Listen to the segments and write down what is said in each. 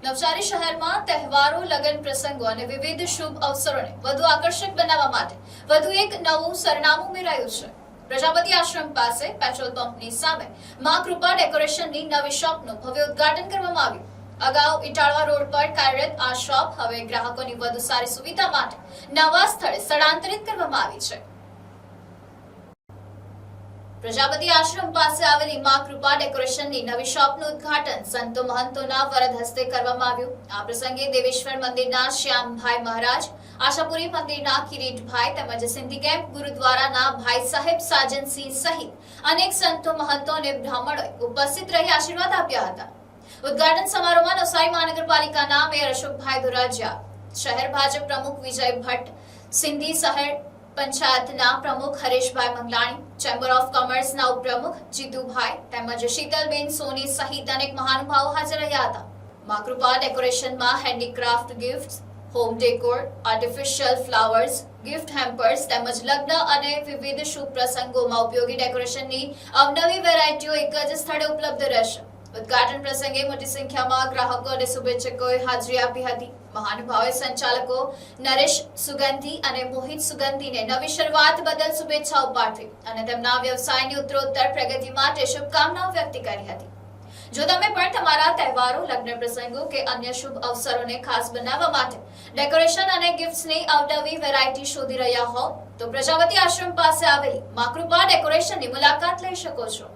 નવસારી શહેરમાં તહેવારો, લગ્ન પ્રસંગો અને વિવિધ શુભ અવસરોને વધુ આકર્ષક બનાવવા માટે વધુ એક નવું સરનામું ઉમેરાયું છે. પ્રજાપતિ આશ્રમ પાસે પેટ્રોલ પંપની સામે માં કૃપા ડેકોરેશનની નવી શોપનું ભવ્ય ઉદ્ઘાટન કરવામાં આવ્યું. અગાઉ ઇટાળવા રોડ પર કાર્યરત આ શોપ હવે ગ્રાહકોની વધુ સારી સુવિધા માટે નવા સ્થળે સ્થળાંતરિત કરવામાં આવી છે. પ્રજાપતિ આશ્રમ પાસે આવેલી માં કૃપા ડેકોરેશનની નવી શોપનું ઉદ્ઘાટન સંતો મહંતોના વરદ હસ્તે કરવામાં આવ્યું. આ પ્રસંગે દેવેશ્વર મંદિરના શ્યામભાઈ મહારાજ, આશાપુરી મંદિરના કિરીટભાઈ તેમજ સિંધી કેમ્પ ગુરુદ્વારાના ભાઈ સાહેબ સાજનસિંહ સહિત અનેક સંતો મહંતો અને બ્રાહ્મણોએ ઉપસ્થિત રહી આશીર્વાદ આપ્યા હતા. ઉદ્ઘાટન સમારોહમાં નવસારી મહાનગરપાલિકાના મેયર અશોકભાઈ ધોરાજીયા, શહેર ભાજપ પ્રમુખ વિજય ભટ્ટ, સિંધી શહેર પંચાયતના પ્રમુખ હરેશભાઈ મંગલાણી, ચેમ્બર ઓફ કોમર્સના ઉપપ્રમુખ જીતુભાઈ તેમજ શીતલબેન સોની સહિત અનેક મહાનુભાવો હાજર રહ્યા હતા. માં કૃપા ડેકોરેશનમાં handicraft gifts, home decor, artificial flowers, gift hampers તેમજ લગ્ન અને વિવિધ શુભ પ્રસંગોમાં ઉપયોગી ડેકોરેશનની અવનવી વેરાયટીઓ એક જ સ્થળે ઉપલબ્ધ રહેશે. ઉદ્ઘાટન પ્રસંગે મોટી સંખ્યામાં ગ્રાહકો અને શુભેચ્છકોએ હાજરી આપી હતી. મહાનુભાવોએ સંચાલકો નરેશ સુગંધી અને મોહિત સુગંધીને નવી શરૂઆત બદલ શુભેચ્છાઓ પાઠવી અને તેમના વ્યવસાયની ઉત્તરોત્તર પ્રગતિ માટે શુભકામનાઓ વ્યક્ત કરી હતી. જો તમે પણ તમારા તહેવારો, લગ્ન પ્રસંગો કે અન્ય શુભ અવસરોને ખાસ બનાવવા માટે ડેકોરેશન અને ગિફ્ટ્સની અવનવી વેરાયટી શોધી રહ્યા હો તો પ્રજાપતિ આશ્રમ પાસે આવેલી માં કૃપા ડેકોરેશનની મુલાકાત લઈ શકો છો.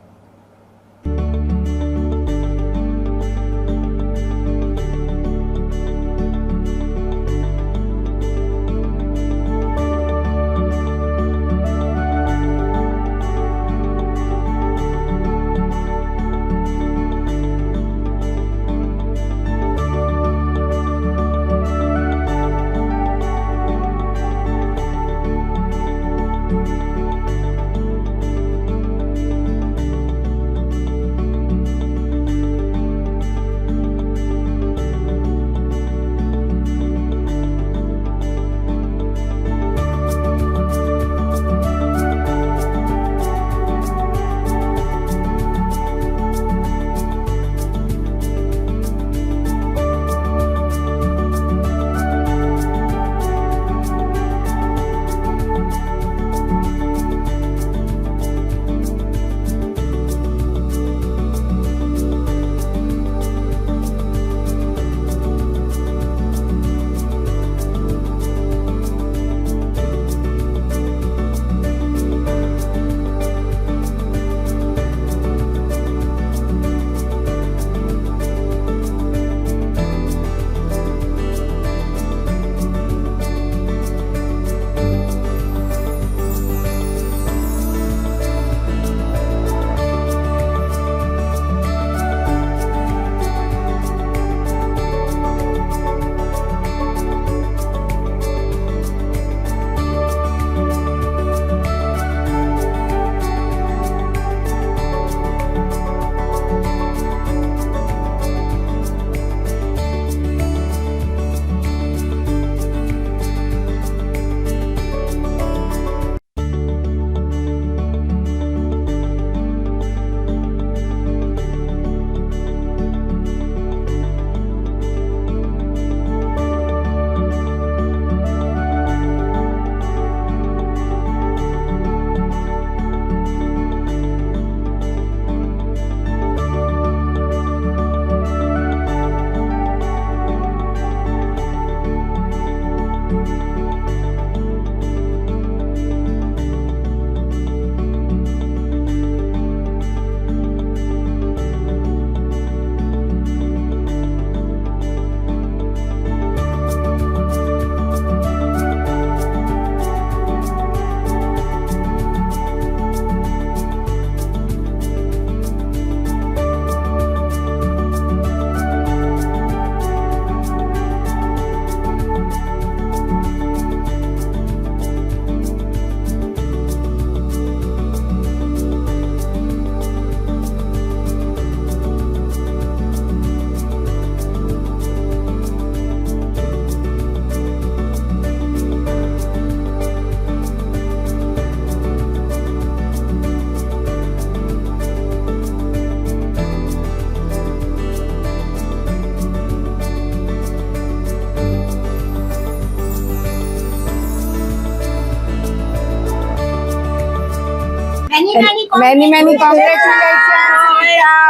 मैनी कॉन्ग्रेचुलेशन,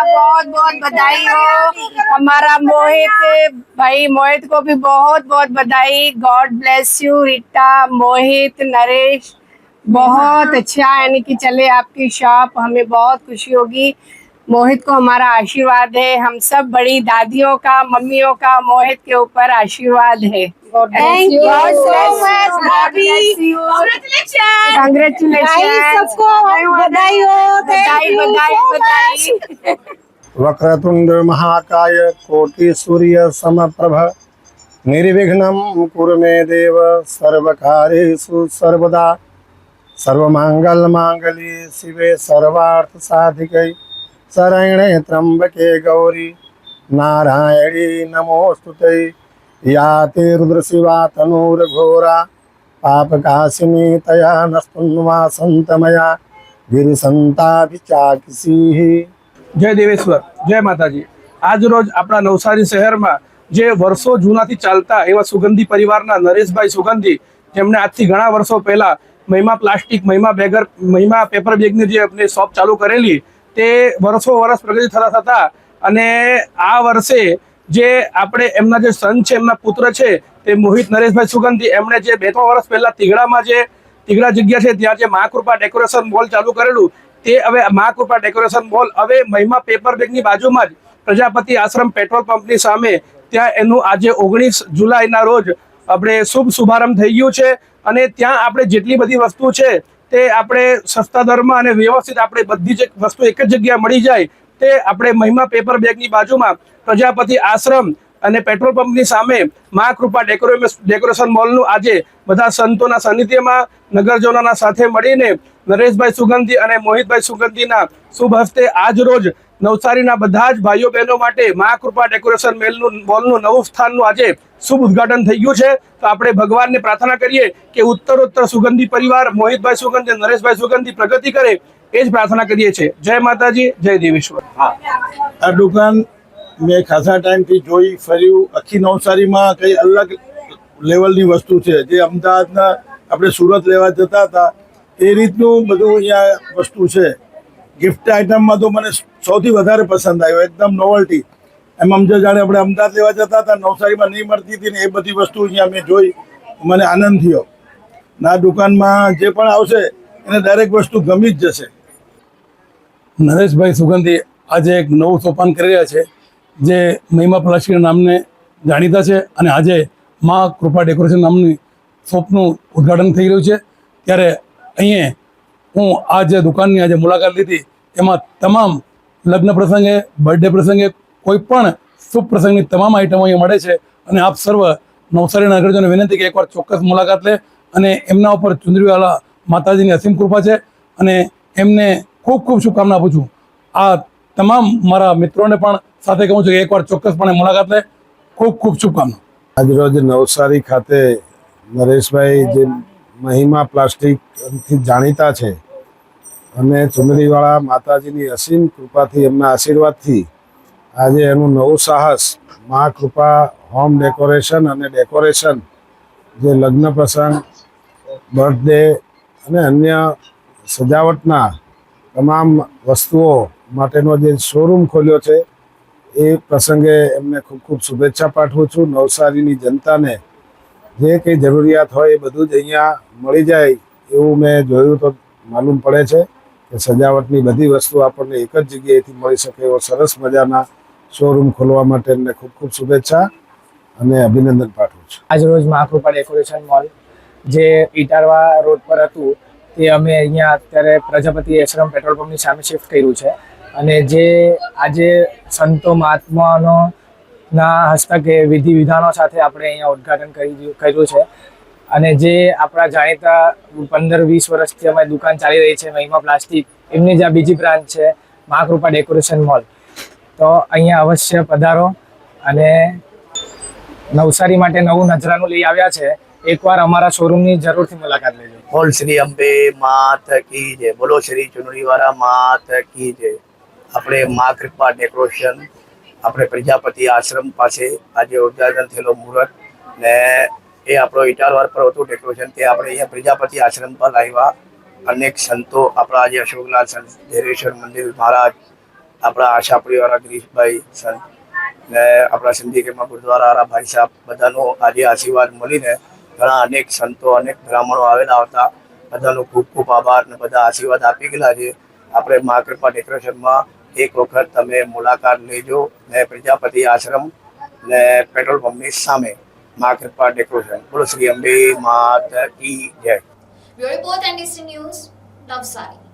बहुत बहुत बधाई हो। हमारा मोहित को भी बहुत बहुत बधाई। गॉड ब्लेस यू रीटा, मोहित, नरेश। बहुत अच्छा, यानी कि चले आपकी शॉप, हमें बहुत खुशी होगी। मोहित को हमारा आशीर्वाद है, हम सब बड़ी दादियों का, मम्मियों का मोहित के ऊपर आशीर्वाद है। Thank you so much, भाभी। Congratulations सबको बधाई हो। बधाई बधाई बधाई। वक्रतुंड महाकाय कोटि सूर्य समप्रभ निर्विघ्नं कुरु मे देव सर्वकार्येषु सर्वदा सर्वमंगल मांगल्ये शिवे सर्वार्थ साधिके शरण्ये त्र्यंबके गौरी नारायणी नमोस्तुते। या ते रुद्रशिवा तनूर्घोरा पापकाशिनी तया नस्तुन्वा संतमया गिरिसंताभिचाकिसीः। જય દેવેશ્વર, જય માતાજી। આજ રોજ આપણા નવસારી શહેરમાં જે વર્ષો જૂનાથી ચાલતા એવા સુગંધી પરિવારના નરેશભાઈ સુગંધી, જેમણે આજથી ઘણા વર્ષો પહેલા મહિમા પ્લાસ્ટિક, મહિમા પેપર બેગની જે આપણે શોપ ચાલુ કરેલી, તે વર્ષ પ્રગતિ થતા થતા અને આ વર્ષે જે આપણે એમના જે સન છે, એમના પુત્ર છે, તે મોહિત નરેશભાઈ સુગંધી, એમણે જે 2-3 વર્ષ પહેલા તિગડામાં જે તિગડા જગ્યા છે ત્યાં જે મા કૃપા ડેકોરેશન મોલ ચાલુ કરેલું, તે હવે મા કૃપા ડેકોરેશન મોલ હવે મહિમા પેપર બેગની બાજુમાં જ પ્રજાપતિ આશ્રમ પેટ્રોલ પંપની સામે ત્યાં એનું આજે 19 જુલાઈના રોજ આપણે શુભારંભ થઈ ગયું છે। અને ત્યાં આપણે જેટલી બધી વસ્તુ છે તે આપણે સસ્તા દરમાં અને વ્યવસ્થિત આપણે બધી જ વસ્તુ એક જ જગ્યાએ મળી જાય, તે આપણે મહિમા પેપર બેગની બાજુમાં પ્રજાપતિ આશ્રમ અને પેટ્રોલ પંપની સામે મા કૃપા ડેકોરેશન મોલનું આજે બધા સંતોના સાનિધ્યમાં નગરજનોના સાથે મળીને નરેશભાઈ સુગંધી અને મોહિતભાઈ સુગંધીના શુભ હસ્તે આજ રોજ નવસારીના બધા જ ભાઈઓ બહેનો માટે મા કૃપા ડેકોરેશન મોલનું નવું સ્થાનનું આજે શુભ ઉદ્ઘાટન થઈ ગયું છે। તો આપણે ભગવાનને પ્રાર્થના કરીએ કે ઉત્તરોત્તર સુગંધી પરિવાર મોહિતભાઈ સુગંધી, નરેશભાઈ સુગંધી પ્રગતિ કરે, એ જ પ્રાર્થના કરીએ છીએ। જય માતાજી, જય દેવેશ્વર। આ દુકાન મેં ખાસા ટાઈમથી જોઈ ફર્યું, આખી નવસારીમાં કંઈ અલગ લેવલની વસ્તુ છે, જે અમદાવાદના આપણે સુરત લેવા જતા હતા એ રીતનું બધું અહીંયા વસ્તુ છે। ગિફ્ટ આઇટમમાં તો મને સૌથી વધારે પસંદ આવ્યો, એકદમ નોવલ્ટી, એમ સમજો જાણે આપણે અમદાવાદ લેવા જતા હતા, નવસારીમાં નહીં મળતી હતી ને, એ બધી વસ્તુ અહીંયા મેં જોઈ, મને આનંદ થયો। આ દુકાનમાં જે પણ આવશે એને દરેક વસ્તુ ગમી જ જશે। નરેશભાઈ સુગંધી આજે એક નવું સોપાન કરી રહ્યા છે, જે મહિમા પ્લાસ્ટિક નામને જાણીતા છે, અને આજે મા કૃપા ડેકોરેશન નામની શોપનું ઉદ્ઘાટન થઈ રહ્યું છે। ત્યારે અહીંયા હું આ જે દુકાનની આજે મુલાકાત લીધી, એમાં તમામ લગ્ન પ્રસંગે, બર્થડે પ્રસંગે, કોઈ પણ શુભ પ્રસંગની તમામ આઈટમો અહીંયા મળે છે। અને આપ સર્વ નવસારી નગરજનોને વિનંતી કે એકવાર ચોક્કસ મુલાકાત લે, અને એમના ઉપર ચુંદડીવાલા માતાજીની અસીમ કૃપા છે, અને એમને ખૂબ ખૂબ શુભકામના આપું છું। આ તમામ મારા મિત્રોને પણ સાથે કહું છું કે એકવાર ચોક્કસપણે મુલાકાત લે। ખૂબ ખૂબ શુભકામના। આજરોજ નવસારી ખાતે નરેશભાઈ જે મહિમા પ્લાસ્ટિકથી જાણીતા છે, અને ચુંદડીવાળા માતાજીની અસીમ કૃપાથી, એમના આશીર્વાદથી આજે એનું નવું સાહસ મા કૃપા હોમ ડેકોરેશન અને ડેકોરેશન, જે લગ્ન પ્રસંગ, બર્થડે અને અન્ય સજાવટના તમામ વસ્તુઓ માટેનો જે શોરૂમ ખોલ્યો છે, એ પ્રસંગે એમને ખૂબ ખૂબ શુભેચ્છા પાઠવું છું। નવસારીની જનતાને જે કંઈ જરૂરિયાત હોય એ બધું જ અહીંયા મળી જાય એવું મેં જોયું, તો માલુમ પડે છે કે સજાવટની બધી વસ્તુ આપણને એક જ જગ્યાએથી મળી શકે એવો સરસ મજાના શોરૂમ ખોલવા માટે એમને ખૂબ ખૂબ શુભેચ્છા અને અભિનંદન પાઠવું છું। આજ રોજ મા કૃપા ડેકોરેશન મોલ જે ઇટારવા રોડ પર હતું, તે અમે અહીંયા અત્યારે પ્રજાપતિ આશ્રમ પેટ્રોલ પંપની સામે શિફ્ટ કર્યું છે। અને જે આજે સંતો મહાત્માનો ના હસ્તકે વિધિ વિધાનો સાથે આપણે અહીંયા ઉદ્ઘાટન કર્યું છે। અને જે આપણા જાણીતા 15-20 વર્ષથી અમારી દુકાન ચાલી રહી છે મહિમા પ્લાસ્ટિક, એમની જ આ બીજી બ્રાન્ચ છે મા કૃપા ડેકોરેશન મોલ। તો અહીંયા અવશ્ય પધારો, અને નવસારી માટે નવું નજરાનું લઈ આવ્યા છે, એકવાર અમારા શોરૂમની જરૂરથી મુલાકાત લેજો। બોલ શ્રી અંબે માત કી જય, બોલો શ્રી ચુનરીવાળા માત કી જય। આપણે મા કૃપા ડેકોરેશન આપણે પ્રજાપતિ આશ્રમ પાસે આજે ઉદ્ઘાટન થયેલો મુહૂર્ત, ને એ આપણો ઇટારવાડ પર હતું ડેકોરેશન, તે આપણે અહીંયા પ્રજાપતિ આશ્રમ પર લાવ્યા અનેક સંતો આપણા આજે અશોકલાલ સંત ધેરેશ્વર મંદિર મહારાજ, આપણા આશાપુરીવાળા ગિરીશભાઈ સંત ને આપણા સિંધીકેમાં ગુરુદ્વારાવાળા ભાઈ સાહેબ બધાનો આજે આશીર્વાદ મળીને ઘણા અનેક સંતો અનેક બ્રાહ્મણો આવેલા હતા. બધાનો ખૂબ ખૂબ આભાર ને બધા આશીર્વાદ આપી ગયેલા છે. આપણે મા કૃપા ડેકોરેશનમાં એક વખત તમે મુલાકાત લેજો ને પ્રજાપતિ આશ્રમ ને પેટ્રોલ પંપની સામે મા કૃપા ડેકોરેશન. બોલો શ્રી અંબે માત કી જય. Bureau report NDC news, Navsari.